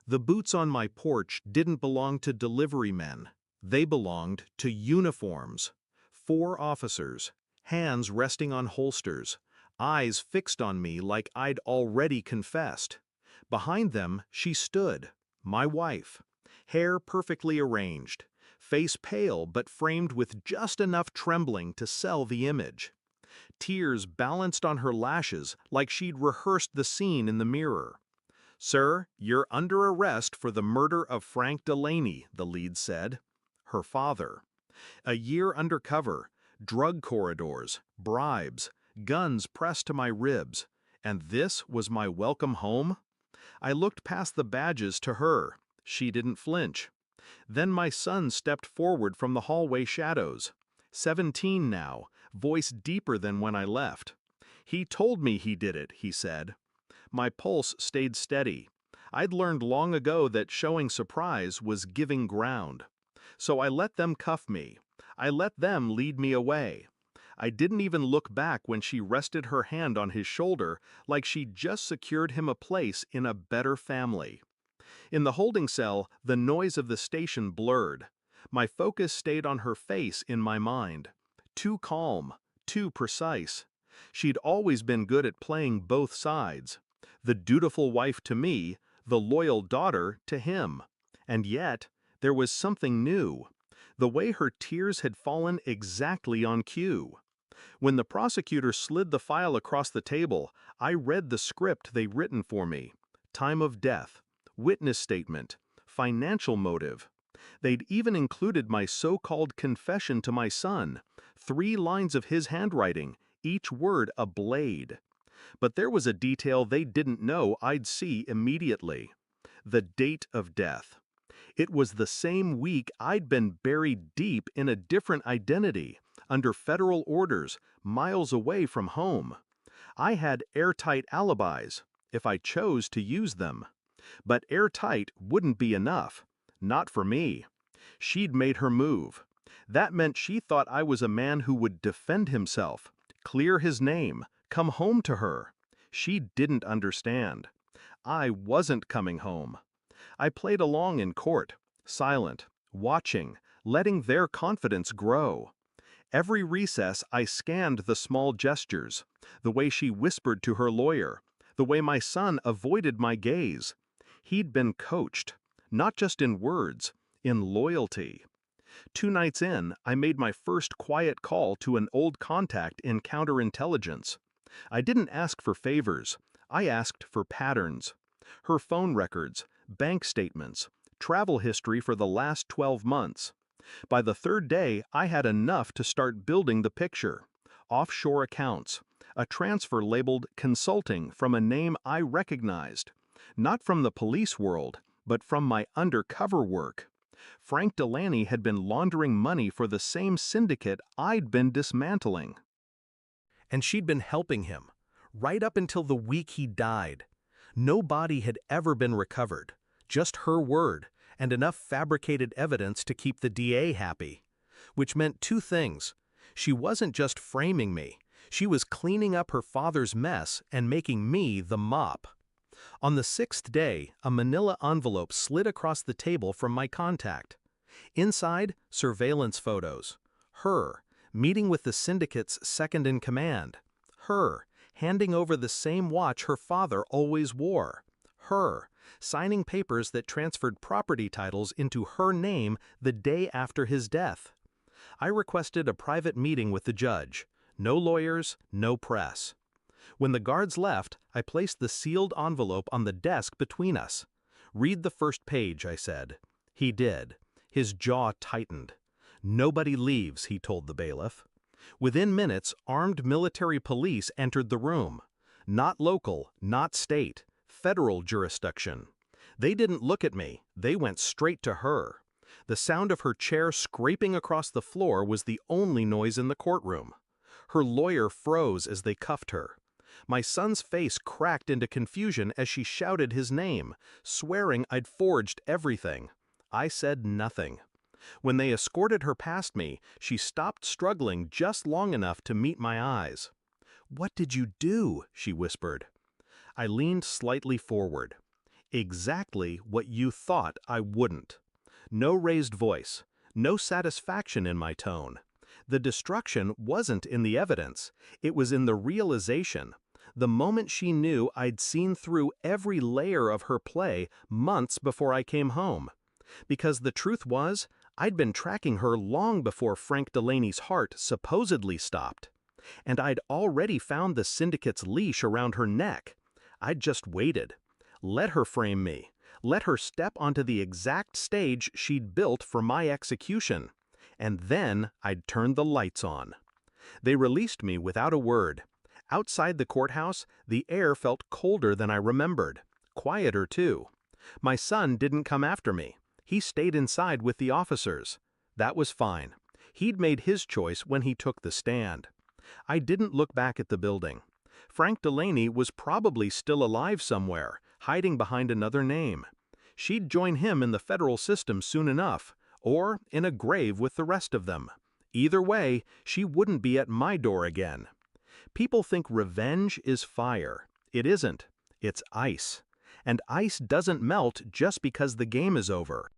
The boots on my porch didn't belong to delivery men. They belonged to uniforms. 4 officers, hands resting on holsters, eyes fixed on me like I'd already confessed. Behind them, she stood, my wife, hair perfectly arranged, face pale but framed with just enough trembling to sell the image. Tears balanced on her lashes like she'd rehearsed the scene in the mirror. "Sir, you're under arrest for the murder of Frank Delaney," the lead said. Her father. A year undercover, drug corridors, bribes, guns pressed to my ribs, and this was my welcome home? I looked past the badges to her. She didn't flinch. Then my son stepped forward from the hallway shadows. 17 now, voice deeper than when I left. "He told me he did it," he said. My pulse stayed steady. I'd learned long ago that showing surprise was giving ground. So I let them cuff me. I let them lead me away. I didn't even look back when she rested her hand on his shoulder like she'd just secured him a place in a better family. In the holding cell, the noise of the station blurred. My focus stayed on her face in my mind. Too calm, too precise. She'd always been good at playing both sides. The dutiful wife to me, the loyal daughter to him. And yet, there was something new. The way her tears had fallen exactly on cue. When the prosecutor slid the file across the table, I read the script they'd written for me. Time of death, witness statement, financial motive. They'd even included my so-called confession to my son, 3 lines of his handwriting, each word a blade. But there was a detail they didn't know I'd see immediately. The date of death. It was the same week I'd been buried deep in a different identity, under federal orders, miles away from home. I had airtight alibis, if I chose to use them. But airtight wouldn't be enough. Not for me. She'd made her move. That meant she thought I was a man who would defend himself, clear his name, come home to her. She didn't understand. I wasn't coming home. I played along in court, silent, watching, letting their confidence grow. Every recess I scanned the small gestures, the way she whispered to her lawyer, the way my son avoided my gaze. He'd been coached, not just in words, in loyalty. 2 nights in, I made my first quiet call to an old contact in counterintelligence. I didn't ask for favors. I asked for patterns. Her phone records, bank statements, travel history for the last 12 months. By the 3rd day, I had enough to start building the picture. Offshore accounts, a transfer labeled consulting from a name I recognized. Not from the police world, but from my undercover work. Frank Delaney had been laundering money for the same syndicate I'd been dismantling. And she'd been helping him, right up until the week he died. No body had ever been recovered, just her word, and enough fabricated evidence to keep the DA happy. Which meant 2 things. She wasn't just framing me, she was cleaning up her father's mess and making me the mop. On the 6th day, a manila envelope slid across the table from my contact. Inside, surveillance photos. Her, meeting with the syndicate's second-in-command. Her, handing over the same watch her father always wore. Her, signing papers that transferred property titles into her name the day after his death. I requested a private meeting with the judge. No lawyers, no press. When the guards left, I placed the sealed envelope on the desk between us. "Read the first page," I said. He did. His jaw tightened. "Nobody leaves," he told the bailiff. Within minutes, armed military police entered the room. Not local, not state, federal jurisdiction. They didn't look at me, they went straight to her. The sound of her chair scraping across the floor was the only noise in the courtroom. Her lawyer froze as they cuffed her. My son's face cracked into confusion as she shouted his name, swearing I'd forged everything. I said nothing. When they escorted her past me, she stopped struggling just long enough to meet my eyes. "What did you do?" she whispered. I leaned slightly forward. Exactly what you thought I wouldn't. No raised voice, no satisfaction in my tone. The destruction wasn't in the evidence, it was in the realization. The moment she knew I'd seen through every layer of her play months before I came home. Because the truth was, I'd been tracking her long before Frank Delaney's heart supposedly stopped. And I'd already found the syndicate's leash around her neck. I'd just waited. Let her frame me. Let her step onto the exact stage she'd built for my execution. And then I'd turn the lights on. They released me without a word. Outside the courthouse, the air felt colder than I remembered. Quieter, too. My son didn't come after me. He stayed inside with the officers. That was fine. He'd made his choice when he took the stand. I didn't look back at the building. Frank Delaney was probably still alive somewhere, hiding behind another name. She'd join him in the federal system soon enough, or in a grave with the rest of them. Either way, she wouldn't be at my door again. People think revenge is fire. It isn't. It's ice. And ice doesn't melt just because the game is over.